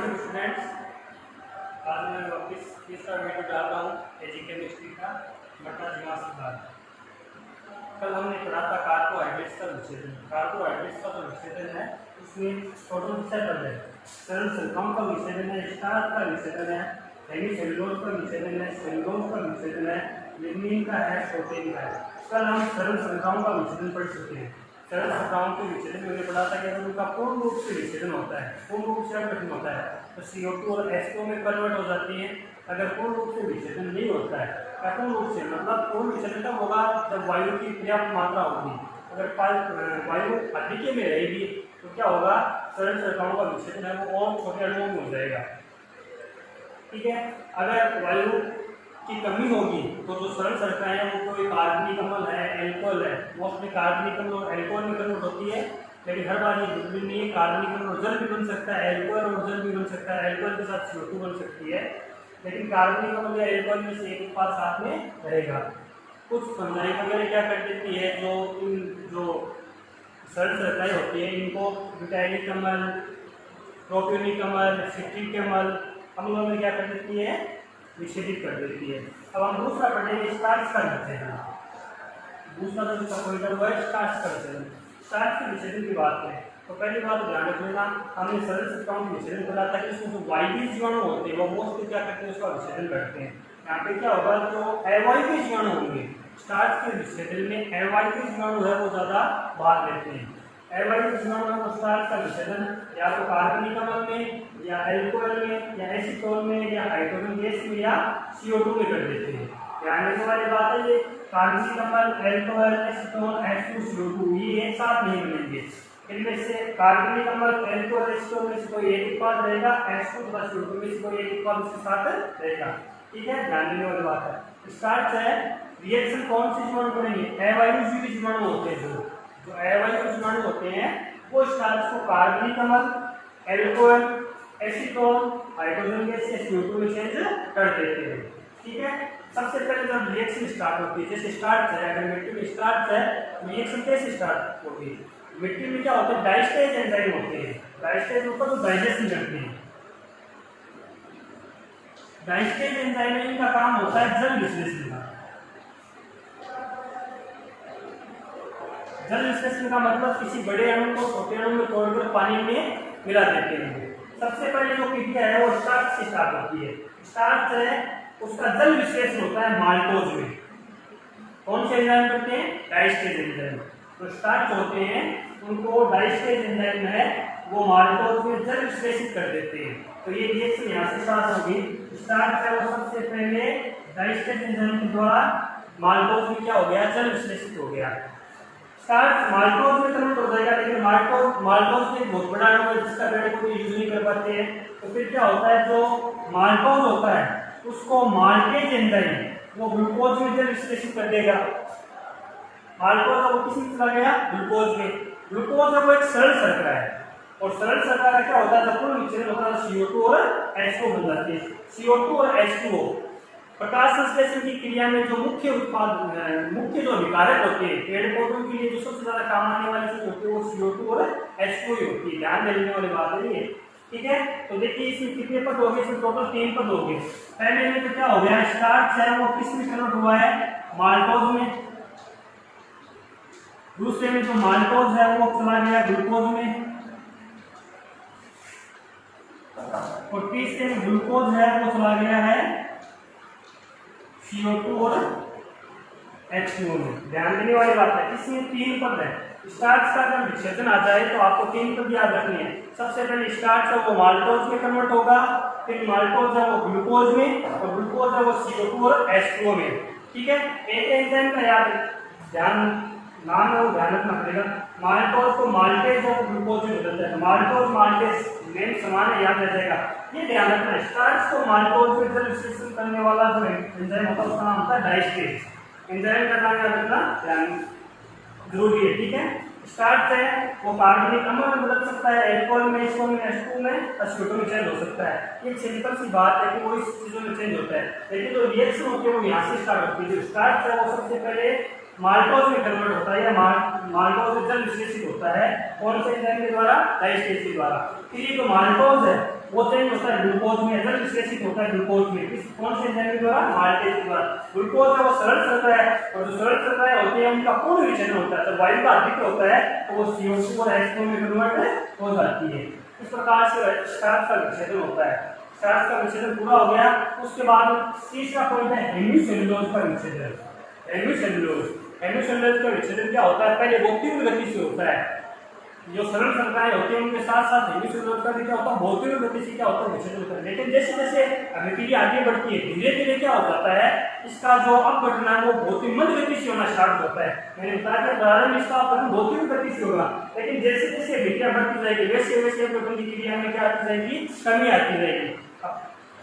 Morning students. आज मैं वापस तीसरा वीडियो डाल रहा हूँ एजी केमिस्ट्री का बटा जीवांश सुधार। कल हमने पढ़ा था कार्बोहाइड्रेट्स का विच्छेदन। कार्बोहाइड्रेट्स का जो विच्छेदन है उसमें टोटल 7 है। सरल संख्याओं का विच्छेदन है, स्टार्च का विच्छेदन है, हेमीसेलुलोज का विच्छेदन है, सेलुलोज का विच्छेदन है, लिग्निन का है, प्रोटीन का है। कल हम सरल संख्याओं का विच्छेदन पढ़ चुके हैं। सरल संख्याओं के विच्छेदन मैंने पढ़ा था कि अगर उनका पूर्ण रूप से विच्छेदन होता है, पूर्ण रूप से कठिन होता है तो CO2 और H2 में कन्वर्ट हो जाती है। अगर पूर्ण रूप से विच्छेदन नहीं होता है, अपूर्ण रूप से मतलब पूर्ण विच्छेदन तब होगा जब वायु की पर्याप्त मात्रा होगी। अगर वायु अधिक में रहेगी तो क्या होगा, सरल संख्याओं का विच्छेदन है वो और छोटे अणुओं में हो जाएगा। ठीक है, अगर वायु की कमी होगी तो जो सरल संख्याएं हैं वो कोई कार्बनिक अम्ल है, एल्कोहल है, मोस्टली कार्बनिक अम्ल और एल्कोहल में कन्वर्ट होती है। लेकिन हर बार ये जरूरी नहीं है, कार्बनिक अम्ल और जल भी बन सकता है, एल्कोहल और जल भी बन सकता है, एल्कोहल के साथ CO2 बन सकती है। लेकिन कार्बनिक अम्ल या एल्कोहल में से एक उत्पाद साथ में रहेगा। कुछ फंजाई वगैरह क्या कर देती है, जो सरल संख्याएं होती है इनको ब्यूटाइलिक अम्ल, प्रोपियोनिक अम्ल, सिट्रिक अम्ल अम्लों में क्या कर देती है, विच्छेदित कर देती है। अब हम दूसरा पढ़ेंगे स्टार्च का विच्छेदन। दूसरा जो पॉइंट है वो है स्टार्च का विच्छेदन। स्टार्च के विच्छेदन की बात करें तो पहली बात ध्यान रख लेना, हमने सरल संख्याओं के विच्छेदन करा था कि उसमें जो वायवीय जीवाणु होते हैं वो मोस्टली क्या करते हैं, उसका विच्छेदन करते हैं। यहाँ पे क्या होगा, जो अवायवीय जीवाणु होंगे स्टार्च के विच्छेदन में अवायवीय जीवाणु है वो ज्यादा भाग लेते हैं। अवायवीय जीवाणु को स्टार्च का विच्छेदन या तो कार्बनिक अम्ल में या एल्कोहल में या एसीटोन में या हाइड्रोजन गैस में या CO2 में कर देते हैं। ध्यान रखने वाली बात है, ये कार्बनिक अम्ल, एल्कोहल, एसीटोन, H2, CO2 ये एक साथ नहीं मिलेंगे। इनमें से कार्बनिक अम्ल, एल्कोहल, एसीटोन में से कोई एक उत्पाद रहेगा, H2 तथा CO2 में से कोई एक उत्पाद उसके साथ रहेगा। ठीक है, ध्यान देने वाली बात है। स्टार्च है, रिएक्शन कौन से जीवाणु करेंगे, अवायवीय जीवाणु होते हैं। जो अवायवीय जीवाणु होते हैं वो स्टार्च को कार्बनिक अम्ल, एल्कोहल, एसीटोन, हाइड्रोजन गैस या CO2 में चेंज कर देते हैं। ठीक है, सबसे पहले जब रिएक्शन स्टार्ट होती है, जैसे स्टार्च है, अगर मिट्टी में स्टार्च है रिएक्शन कैसे स्टार्ट होती है, मिट्टी में क्या होता है, डाइस्टेज एंजाइम होते हैं। डाइस्टेज ऊपर तो डाइजेशन करते हैं। डाइस्टेज एंजाइम का काम होता है जल विश्लेषण का। जल विश्लेषण का मतलब किसी बड़े अणु को छोटे अणु में तोड़कर पानी में मिला देते हैं। सबसे पहले जो प्रक्रिया है वो स्टार्च से स्टार्ट होती है। स्टार्च है उसका जल विश्लेषण होता है माल्टोज में। कौन से एंजाइम करते हैं, डाइस्टेज एंजाइम। तो स्टार्च होते हैं उनको डाइस्टेज एंजाइम है वो माल्टोज में जल विश्लेषित कर देते हैं। तो ये रिएक्शन यहाँ से स्टार्ट होगी। स्टार्च है वो सबसे पहले डाइस्टेज एंजाइम के द्वारा माल्टोज में क्या हो गया, जल विश्लेषित हो गया। स्टार्च माल्टोज में कन्वर्ट हो जाएगा, लेकिन माल्टोज में बहुत बड़ा अणु है जिसका पेड़ को यूज नहीं कर पाते हैं। तो फिर क्या होता है, जो माल्टोज होता है उसको माल्टेज एंजाइम वो ग्लूकोज में जल विश्लेषित कर देगा। माल्टोज वो किसी में चला गया, ग्लूकोज में। ग्लूकोज है वो एक सरल शर्करा है और सरल शर्करा का क्या होता है, जब पूर्ण विच्छेदन होता है CO2 और H2 बन जाती है। CO2 और H2 प्रकाश संश्लेषण की क्रिया में जो मुख्य जो विकारक होते हैं, पेड़ पौधों के लिए जो सबसे ज्यादा काम आने वाली चीज होती है वो CO2 और H2 ही होती है। ध्यान देने वाली बात है ये। ठीक है, तो देखिए इसमें कितने पद हो गए, इसमें टोटल 3 पद हो गए। पहले में तो क्या हो गया, स्टार्च है वो किस में कन्वर्ट हुआ है, माल्टोज में। दूसरे में जो माल्टोज है वो चला गया ग्लूकोज में। और तीसरे में ग्लूकोज है वो चला गया है CO2 और H2 में। ध्यान देने वाली बात है, इसमें 3 पद है। स्टार्च का जब विच्छेदन आ जाए तो आपको 3 पद याद रखनी है। सबसे पहले स्टार्च है वो माल्टोज में कन्वर्ट होगा, फिर माल्टोज है वो ग्लूकोज में और ग्लूकोज है वो CO2 और H2 में। ठीक है, एक एंजाइम का याद नाम है वो ध्यान रखना पड़ेगा। माल्टोज को माल्टेज और ग्लूकोज में बदलता है। माल्टोज माल्टेज नेम समान है, याद रह जाएगा, ये ध्यान रखना है। स्टार्च को माल्टोज में जल विश्लेषण करने वाला जो एंजाइम होता है उसका नाम होता है डाइस्टेज। एंजाइम का नाम याद रखना ध्यान जरूरी है। ठीक है, स्टार्च है वो कार्बनिक अम्ल में बदल सकता है, एल्कोहल में, एसीटोन में, H2 में, CO2 में चेंज हो सकता है। ये सिंपल सी बात है कि वो इस चीजों में चेंज होता है। लेकिन जो रिएक्शन होती है वो यहाँ से स्टार्ट होती है। जो स्टार्च है वो सबसे पहले माल्टोज में कन्वर्ट होता है या माल्टोज में जल विश्लेषित होता है। कौन से एंजाइम के द्वारा, डाइस्टेज के द्वारा। फिर ये जो माल्टोज है वो चेंज होता है ग्लूकोज में, जल विश्लेषित होता है ग्लूकोज में। किस कौन से एंजाइम के द्वारा? माल्टेज के द्वारा। ग्लूकोज है वो सरल चल रहा है, और जो सरल चल रहा है होते हैं उनका पूर्ण विच्छेदन होता है। जब वायु का अधिक होता है तो वो CO2 और H2 में कन्वर्ट हो जाती है। इस प्रकार से स्टार्च का विच्छेदन होता है। स्टार्च का विच्छेदन पूरा हो गया, उसके बाद तीसरा पॉइंट है हेमीसेलुलोज का विच्छेदन। हेमीसेलुलोज का विच्छेदन क्या होता है? पहले वो तीव्र गति से होता है, जो सरल संरचनाएं होती हैं उनके साथ साथ हेमीसेलुलोज का भी क्या होता है? बहुत तीव्र गति से क्या होता है? विच्छेदन होता है। लेकिन जैसे जैसे अभिक्रिया आगे बढ़ती है धीरे धीरे क्या हो जाता है, इसका जो अपघटन है वो बहुत ही मंद गति से होना स्टार्ट होता है। मैंने बताया था प्रारंभ इसका अपघटन बहुत तीव्र गति से होगा, लेकिन जैसे जैसे अभिक्रिया बढ़ती जाएगी वैसे वैसे अपघटन की क्रिया में क्या आती जाएगी? कमी आती जाएगी।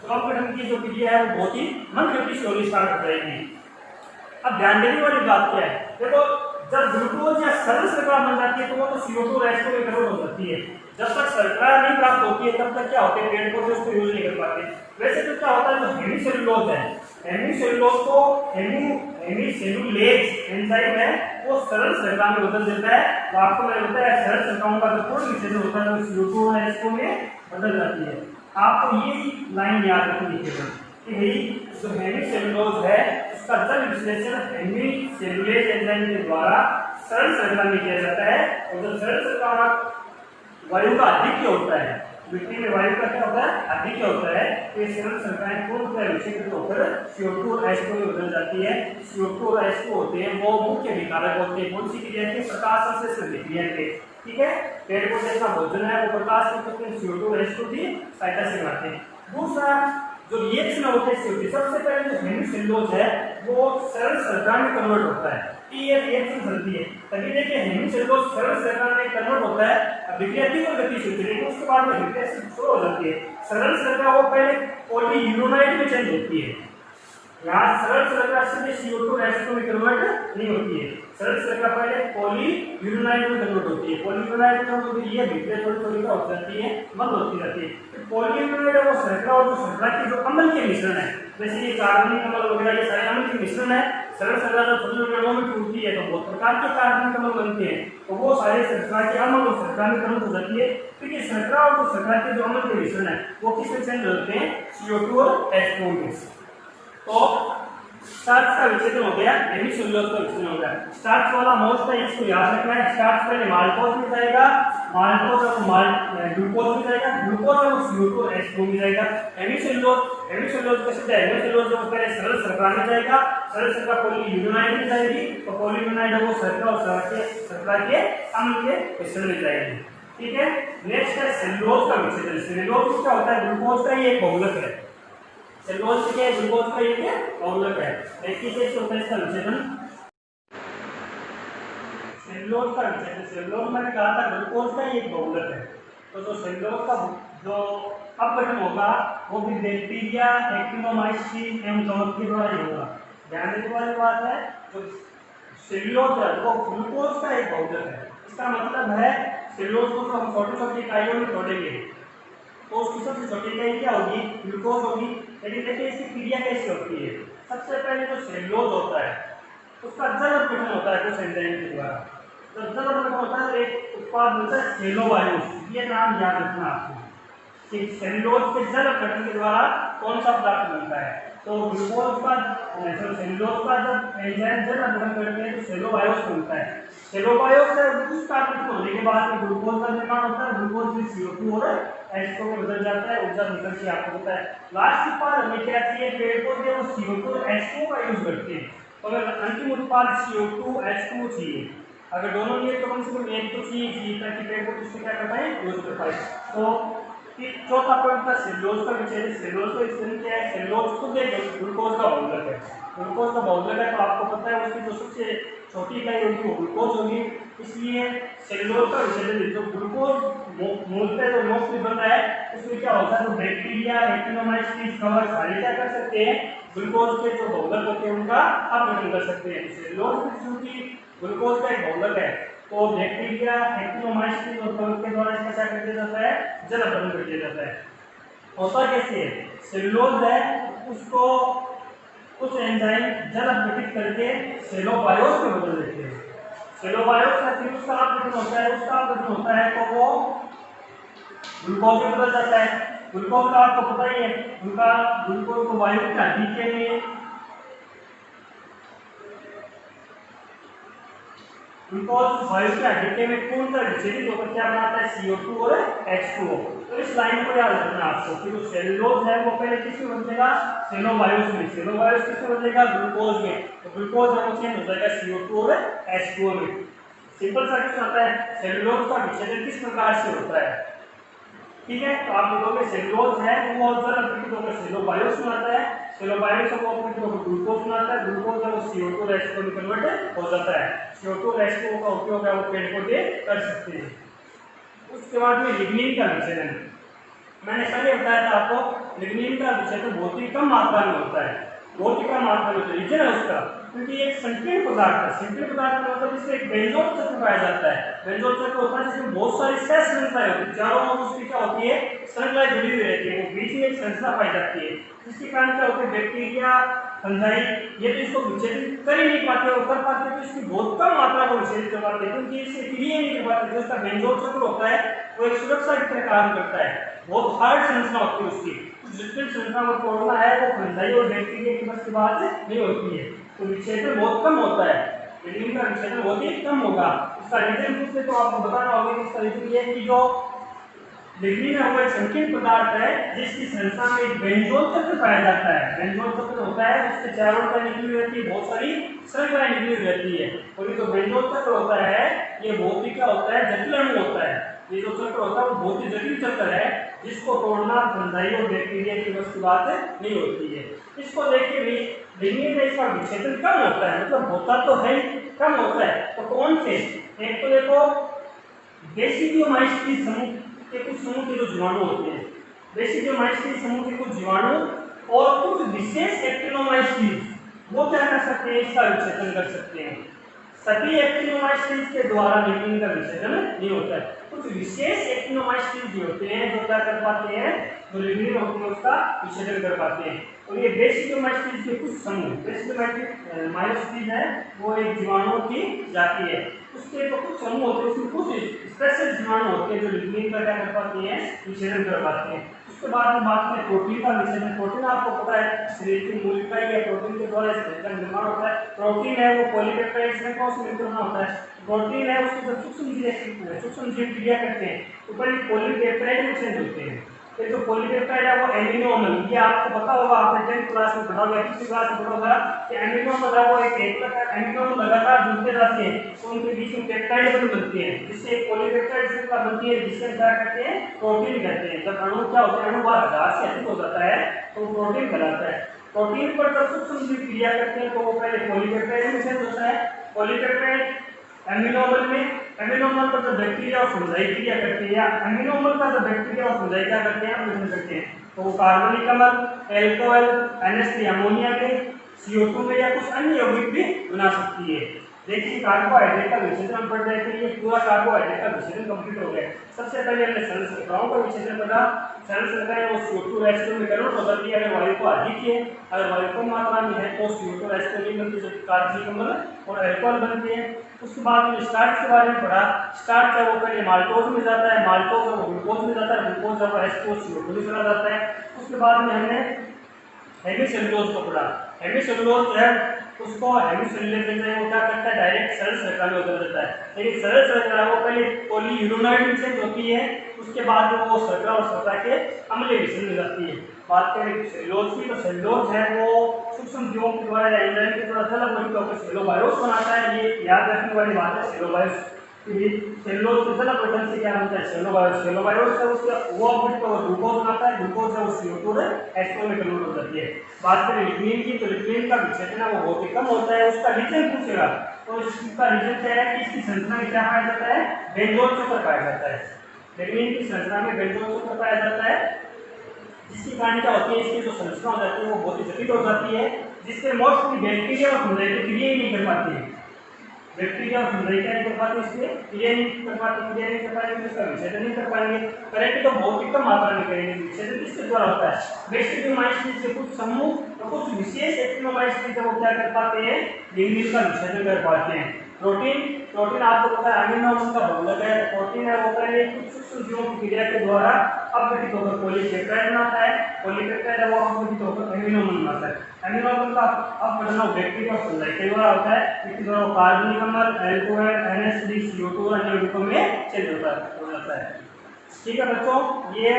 तो अपघटन की जो क्रिया है वो बहुत ही मंद गति से होनी स्टार्ट हो जाएगी। अब ध्यान देने वाली बात क्या है? देखो, जब ग्लूकोज या सरल शर्करा बन जाती है तो वो तो CO2 और H2 में कन्वर्ट हो जाती है। जब तक शर्करा नहीं प्राप्त होती है तब तक क्या होते हैं? पेड़ पौधे उसको यूज नहीं कर पाते। वैसे तो क्या होता है, जो हेमीसेलुलोज है, हेमीसेलुलोज को हेमीसेलुलेज एंजाइम है वो सरल शर्करा में बदल देता है। तो आपको मैं बताया है सरल शर्कराओं का जो पूर्ण विच्छेदन होता है वो CO2 और H2 में बदल जाती है। आपको ये लाइन याद रखनी है कि भाई जो हेमीसेलुलोज है उसका जल विश्लेषण हेमीसेलुलेज एंजाइम के द्वारा सरल शर्करा में किया जाता है। और जो सरल शर्करा वायु का अधिक्य होता है, मिट्टी में वायु का क्या होता है? अधिक्य होता है। तो ये सरल शर्कराएं पूर्णतः विक्षेपित होकर CO2 और H2 में बदल जाती है। CO2 और H2 होते हैं वो मुख्य विकारक होते हैं। कौन सी क्रिया के? प्रकाश संश्लेषण क्रिया के। ठीक है, पेड़ पौधे का भोजन है वो प्रकाश की CO2 और H2 की सहायता से बनाते हैं। दूसरा जो रिएक्शन होता है, सबसे पहले जो हेमीसेलुलोज है वो सरल शर्करा में कन्वर्ट होता है। ये रिएक्शन चलती है, तभी देखिए हेमीसेलुलोज सरल शर्करा में कन्वर्ट होता है। अभिक्रिया तीव्र गति से होती है, लेकिन उसके बाद में अभिक्रिया स्लो हो जाती है। सरल शर्करा वो पहले पॉलीयूरोनाइड में चेंज होती है। यहाँ सरल शर्करा सीधे CO2 और H2 में कन्वर्ट नहीं होती है। सरल शर्करा पहले पॉलीयूरोनाइड में कन्वर्ट होती है। पॉलीयूरोनाइड में तो ये अभिक्रिया थोड़ी थोड़ी क्या हो जाती है? बंद होती रहती है। पॉलीयूरोनाइड है वो शर्करा और जो शर्करा के जो अम्ल के मिश्रण है, जैसे ये कार्बनिक अम्ल वगैरह ये सारे अम्ल के मिश्रण है। सरल शर्करा जो छोटे अणुओं में टूटती है तो बहुत प्रकार के कार्बनिक अम्ल बनते हैं, तो वो सारे शर्करा के अम्ल और शर्करा में कन्वर्ट हो जाती है। फिर ये शर्करा और जो शर्करा के जो अम्ल के मिश्रण है वो किसमें चेंज होते हैं? CO2 और H2 में। तो स्टार्च का विच्छेदन हो गया, हेमीसेलुलोज का विच्छेदन हो गया। स्टार्च वाला मोस्ट है, इसको याद रखना है। स्टार्च पहले माल्टोज में जाएगा, माल्टोज और ग्लूकोज में जाएगा, ग्लूकोज और CO2 और H2 में जाएगा। हेमीसेलुलोज कैसे जाएगा? हेमीसेलुलोज जो पहले सरल शर्करा में जाएगा, सरल शर्करा पॉलीयूरोनाइड में जाएगी, तो पॉलीयूरोनाइड वो शर्करा और शर्करा के अम्ल के मिश्रण में जाएगी। ठीक है, नेक्स्ट है सेलुलोज का विच्छेदन। सेलुलोज क्या होता है? ग्लूकोज का ये एक बहुलक है। सेलुलोज के ग्लूकोज का ये बहुलक है। देखिए कैसे होता है इसका विच्छेदन। सेलुलोज का विच्छेदन, सेलुलोज मैंने कहा था ग्लूकोज का ये एक बहुलक है। तो जो सेलुलोज का जो अपघटन होगा वो भी बैक्टीरिया, एक्टिनोमाइसीन एवं कवक के द्वारा ही होगा। ध्यान देने वाली बात है, जो सेलुलोज है वो ग्लूकोज का एक बहुलक है। इसका मतलब है सेलुलोज को हम छोटी छोटी इकाइयों में तोड़ेंगे तो उसकी सबसे छोटी इकाई क्या होगी? ग्लूकोज होगी। लेकिन देखिए इसकी क्रिया कैसे होती है? सबसे पहले जो सेलुलोज होता है उसका जल अपघटन होता है कुछ एंजाइम के द्वारा। जब जल अपघटन होता है एक उत्पाद बनता है सेलोबायोस। ये नाम याद रखना आपको कि सेलुलोज के जल अपघटन के द्वारा कौन सा पदार्थ बनता है। तो ग्लूकोज का सेलुलोज का जब एंजाइम जल अपघटन करते हैं तो सेलोबायोस बनता है। सेलोबायोस से उसका अपघटन होने के बाद में ग्लूकोज का निर्माण होता है। ग्लूकोज फिर CO2 और H2 में बदल जाता है, ऊर्जा निकल के आपको पता है। लास्ट उत्पाद हमें क्या चाहिए? पेड़ पौधे वो CO2 और H2 का यूज करते हैं, तो हमें अंतिम उत्पाद CO2 H2 चाहिए। अगर दोनों लिए तो कम से कम एक तो चाहिए ताकि पेड़ पौधे उससे क्या कर पाए? यूज कर पाए। तो चौथा पॉइंट था सेलुलोज का विच्छेदन। सेलुलोज का विच्छेदन क्या है? सेलुलोज खुद एक ग्लूकोज का बहुलक है। ग्लूकोज का बहुलक है तो आपको पता है उसकी जो सबसे छोटी इकाई होगी वो ग्लूकोज होगी। इसलिए सेलुलोज का विच्छेदन जो ग्लूकोज मूलतः जो मोस्टली बन रहा है उसमें क्या होता है? तो बैक्टीरिया, एक्टिनोमाइसीन, कवक सारे क्या कर सकते हैं? ग्लूकोज के जो बहुलक होते हैं उनका अपघटन कर सकते हैं। सेलुलोज क्योंकि ग्लूकोज का एक बहुलक है तो बैक्टीरिया, एक्टिनोमाइसीन और कवक के द्वारा इसका क्या कर दिया जाता है? जल अपघटन कर दिया जाता है। होता कैसे है? सेलुलोज है उसको कुछ एंजाइम जल अपघटित करके सेलोबायोस में बदल देते हैं। सेलोबायोस का फिर उसका अपघटन होता है, उसका अपघटन होता है तो वो ग्लूकोज में बदल जाता है। ग्लूकोज का आपको पता ही है, उनका ग्लूकोज को वायु की हड्डी के लिए ग्लूकोज वायु के हड्डी में पूर्णतः विच्छेदित होकर क्या बनाता है, CO2 और H2O। तो इस लाइन को याद रखना आपको कि जो सेलुलोज है वो पहले किसमें बदलेगा, सेलोबायोस में। सेलोबायोस किसमें बदलेगा, ग्लूकोज में। तो ग्लूकोज है वो चेंज हो जाएगा CO2 और H2O में। सिंपल सा क्वेश्चन आता है, सेलुलोज का विच्छेदन किस प्रकार से होता है। ठीक है, तो आप लिखोगे सेलुलोज है वो जल अपघटित होकर सेलोबायोस में आता है, सेलोबायोस को अपघटित होकर ग्लूकोज में आता है, ग्लूकोज है वो CO2 और H2O में कन्वर्ट हो जाता है। CO2 और H2O का उपयोग है वो पेड़ पौधे कर सकते हैं। उसके बाद में लिग्निन का विच्छेदन, मैंने पहले बताया था आपको, लिग्निन का विच्छेदन बहुत ही कम मात्रा में होता है, बहुत ही कम मात्रा में। रीजन है उसका क्योंकि एक संकीर्ण पदार्थ है। संकीर्ण पदार्थ का मतलब जिसमें एक बेंजोल तत्व पाया जाता है। बेंजोल तत्व होता है जिसमें बहुत सारी सह श्रृंखलाएं होती है, चारों ओर उसकी क्या होती है, श्रृंखलाएं जुड़ी हुई रहती है, वो बीच में एक श्रृंखला पाई जाती है, जिसके कारण क्या होता है, बैक्टीरिया फंजाई ये तो इसको विच्छेदित कर ही नहीं पाते, और कर पाते तो इसकी बहुत कम मात्रा को विच्छेदित कर पाते हैं, क्योंकि इससे क्रिया नहीं कर पाते। जो उसका बेंजोल चक्र होता है वो एक सुरक्षा की तरह काम करता है, बहुत हार्ड श्रृंखला होती है उसकी, जिस श्रृंखला को तोड़ना है वो फंजाई और बैक्टीरिया की बस की बात नहीं होती है, तो विच्छेदन बहुत कम होता है। लिग्निन का विच्छेदन बहुत ही कम होगा। उसका रीजन पूछते तो आपको बताना होगा कि इसका रीजन ये है कि जो लिग्निन है वो एक संकीर्ण पदार्थ है जिसकी श्रृंखला में एक बेंजोल तत्व पाया जाता है। बेंजोल तत्व होता है उसके चारों ओर निकली हुई रहती है, बहुत सारी श्रृंखलाएं निकली हुई रहती है, और ये जो बेंजोल तत्व होता है ये बहुत ही क्या होता है, जटिल अणु होता है। ये जो चक्र होता है वो बहुत ही जटिल चक्र है, जिसको तोड़ना फंजाई और बैक्टीरिया की बस की बात नहीं होती है। इसको देखिए भी लिग्निन में इसका विच्छेदन कम होता है, मतलब होता तो है कम होता है। तो कौन से, एक तो देखो बेसिडियोमाइसीन समूह के कुछ समूह के जो जीवाणु होते हैं, बेसिडियोमाइसीन समूह के कुछ जीवाणु और कुछ विशेष एक्टिनोमाइसीन वो क्या कर सकते हैं, इसका विच्छेदन कर सकते हैं। सभी एक्टिनोमाइसीन के द्वारा लिग्निन का विच्छेदन नहीं होता है। कुछ विशेष एक्टिनोमाइसीन जो होते हैं जो क्या कर पाते हैं, जो लिग्निन होते हैं उसका विच्छेदन कर पाते हैं। और ये बेसिडियोमाइसीन के कुछ समूह, बेसिडियोमाइसीन है वो एक जीवाणुओं की जाति है, उसके तो कुछ समूह होते हैं, उसमें कुछ स्पेशल जीवाणु होते हैं जो लिग्निन का क्या कर पाते हैं, विच्छेदन कर पाते हैं। उसके बाद हम बात करें प्रोटीन का विच्छेदन। प्रोटीन आपको पता है शरीर की मूलिका या प्रोटीन के द्वारा शरीर का निर्माण होता है। प्रोटीन है वो पॉलीपेप्टाइड श्रृंखला से मिलकर बना होता है। प्रोटीन है उसके जब सूक्ष्म जीव क्रिया करते हैं तो पहले पॉलीपेप्टाइड में चेंज होते हैं। तो जो पॉलीपेप्टाइड है वो एमिनो अम्ल, ये आपको पता होगा, आपने 10th क्लास में पढ़ा होगा, किसी क्लास में पढ़ा होगा कि एमिनो अम्ल है वो एक एमिनो अम्ल लगातार जुड़ते जाते हैं तो उनके बीच में पेप्टाइड बन बनते हैं, जिससे एक पॉलीपेप्टाइड श्रृंखला बनती है जिससे क्या कहते हैं, प्रोटीन कहते हैं। जब अणु क्या होता है, अणु 1000 से अधिक हो जाता है तो प्रोटीन कहलाता है। प्रोटीन पर जब सूक्ष्म जीव क्रिया करते हैं तो वो पहले पॉलीपेप्टाइड में चेंज होता है, पॉलीपेप्टाइड एमिनो अम्ल में, एमिनो अम्ल पर जब बैक्टीरिया और फंजाई क्रिया करते हैं, या एमिनो अम्ल का जब बैक्टीरिया और फंजाई क्या करते हैं, मिश्रण करते हैं, तो वो कार्बनिक अम्ल, एल्कोहल, NH3 अमोनिया में, CO2 में या कुछ अन्य यौगिक भी बना सकती है। देखिए कार्बोहाइड्रेट का विच्छेदन हम पढ़ रहे थे, ये पूरा कार्बोहाइड्रेट का विच्छेदन कंप्लीट हो गया। सबसे पहले हमने सरल श्रृंखलाओं का विच्छेदन पढ़ा। सरल श्रृंखलाएं वो CO2 और H2 में कन्वर्ट हो जाती है अगर वायु को अधिक है, अगर वायु कम मात्रा में है तो CO2 और H2 नहीं बनती, जो कार्बनिक अम्ल और अल्कोहल बनते हैं। उसके बाद में स्टार्च के बारे में पढ़ा। स्टार्च है वो पहले माल्टोज में जाता है, माल्टोज है वो ग्लूकोज में जाता है, ग्लूकोज है वो H2O CO2 में चला जाता है। उसके बाद में हमने हेमीसेलुलोज को पढ़ा। हेमीसेलुलोज जो है उसको हेमीसेलुलोज कहते हैं, वो क्या करता है, डायरेक्ट सरल श्रृंखला में उतर जाता है। लेकिन सरल श्रृंखला वो पहले पॉलीयूरेनाइड में चेंज होती है, उसके बाद में वो शर्करा और शर्करा के अम्लीय मिश्रण में जाती है। बात करें सेलुलोज की, तो सेलुलोज है वो सूक्ष्म जीवों के द्वारा या एंजाइम के द्वारा थलग बन होकर सेलोबायोस बनाता है। ये याद रखने वाली बात है, सेलोबायोस सेलुलोज के थलग गठन से क्या बनता है, सेलोबायोस। सेलोबायोस है उसका वो ऑर्बिट पर ग्लूकोज बनाता है, ग्लूकोज है वो CO2 और H2O में कन्वर्ट हो जाती है। बात करें लिग्निन की, तो लिग्निन का विच्छेदन है वो बहुत ही कम होता है। उसका रीजन पूछेगा तो इसका रीजन क्या है कि इसकी श्रृंखला में क्या पाया जाता है, बेंजोल चक्र पाया जाता है। लिग्निन की श्रृंखला में बेंजोल चक्र पाया जाता है, जिसके कारण क्या होती है, इसकी जो संरचना हो जाती है वो बहुत ही जटिल हो जाती है, जिससे मोस्टली बैक्टीरिया और फंजाई क्रिया ही नहीं कर पाती है। बैक्टीरिया और फंजाई क्या नहीं कर पाते, इसलिए क्रिया नहीं कर पाते, क्रिया नहीं कर पाएंगे तो इसका विच्छेदन नहीं कर पाएंगे। करेंगे तो बहुत ही कम मात्रा में करेंगे, विच्छेदन किसके द्वारा होता है, बेसिडियोमाइसीन से कुछ समूह और कुछ विशेष एक्टिनोमाइसीन से वो क्या कर पाते हैं, लिग्निन का विच्छेदन कर पाते हैं। प्रोटीन प्रोटीन आपको पता है अमीनो एसिड का बहुलक है। प्रोटीन है वो पहले कुछ सूक्ष्म जीवों की क्रिया के द्वारा अपघटित होकर पॉलीपेप्टाइड बनाता है। पॉलीपेप्टाइड है वो अपघटित होकर एमिनो अम्ल बनाता है। एमिनो अम्ल का अपघटन बैक्टीरिया और फंगाई कई बार होता है, इसके द्वारा कार्बनिक अम्ल, अल्कोहल, NH3, CO2 अन्य रूपों में चेंज हो जाता है। ठीक है बच्चों, ये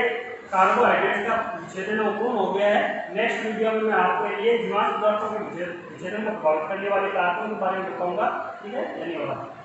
कार्बोहाइड्रेट का विच्छेदन पूर्ण हो गया है। नेक्स्ट वीडियो में मैं आपको ये जीवाश्म पदार्थों के विच्छेदन को प्रभावित करने वाले कारकों के बारे में बताऊंगा। ठीक है, धन्यवाद।